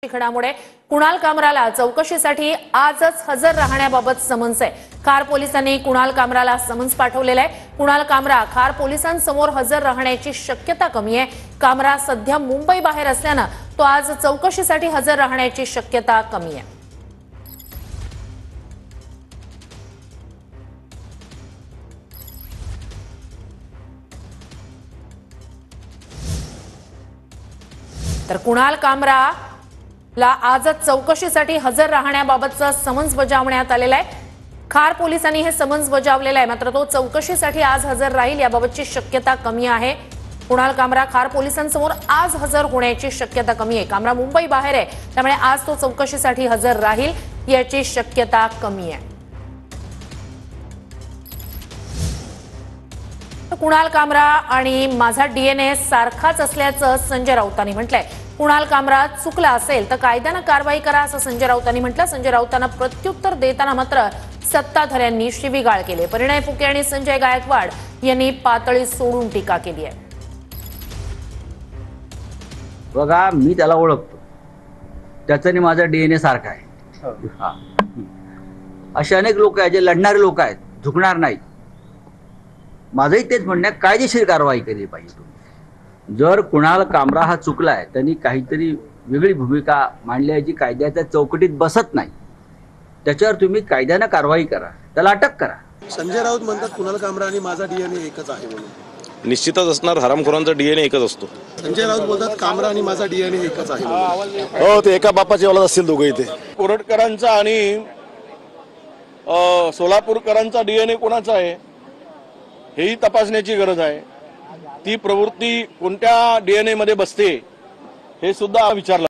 घडामोडी कुणाल कामराला चौकशीसाठी आजच हजर राहण्याबाबत समन्स आहे। खार पोलिसांनी कुणाल कामराला समन्स पाठवलेलं आहे। कुणाल कामरा खार पोलिसांसमोर हजर राहण्याची शक्यता कमी आहे। कामरा सध्या मुंबई बाहेर असल्याने तो आज चौकशीसाठी हजर राहण्याची शक्यता कमी आहे। तर कुणाल कामरा ला आजच चौकशीसाठी हजर राहण्याबाबतचा समन्स बजावण्यात आलेला आहे। खार पोलिसांनी हे समन्स बजावलेलं आहे, मात्र तो चौकशीसाठी आज हजर राहील याबाबतची शक्यता कमी आहे। कुणाल कामरा खार पोलिसांसमोर आज हजर होण्याची शक्यता कमी आहे। कामरा मुंबई बाहेर आहे, त्यामुळे आज तो चौकशीसाठी हजर राहील याची शक्यता कमी आहे। कुणाल कामरा आणि माझा डीएनए सारखाच असल्याचं संजय राऊतांनी म्हटलंय। कुणाल कामरा चुकला असेल तर कायद्याने कारवाई करा असं संजय राऊतांनी म्हटलं। संजय राऊतांना प्रत्युत्तर देताना मात्र सत्ताधाऱ्यांनी शिवीगाळ केली। परिणय फुके आणि संजय गायकवाड यांनी पातळी सोडून टीका केली आहे। बघा, मी त्याला ओळखतो, त्याचा आणि माझा डीएनए सारखा आहे। असे अनेक लोक आहेत जे लढणारे लोक आहेत, झुकणार नाहीत। माझंही तेच म्हणणं आहे, कायदेशीर कारवाई केली पाहिजे। तुम्ही जर कुणाल कामरा हा चुकलाय, त्यांनी काहीतरी वेगळी भूमिका मांडली आहे जी कायद्याच्या चौकटीत बसत नाही, त्याच्यावर तुम्ही कायद्याने कारवाई करा, त्याला अटक करा। संजय राऊत म्हणतात कुणाल कामरा आणि माझा डीएनए एकच आहे म्हणून। निश्चितच असणार, हरामखोरांचा डीएनए एकच असतो। संजय राऊत बोलतात कामरा आणि माझा डीएनए एकच आहे म्हणून। हो, ते एका बापाचे औलाद असतील दोघे इथे। कोरटकरांचा आणि सोलापूरकरांचा डीएनए कोणाचा आहे हेही तपासण्याची गरज आहे। ती प्रवृत्ती कोणत्या डीएनए मध्ये बसते हे सुद्धा विचारलं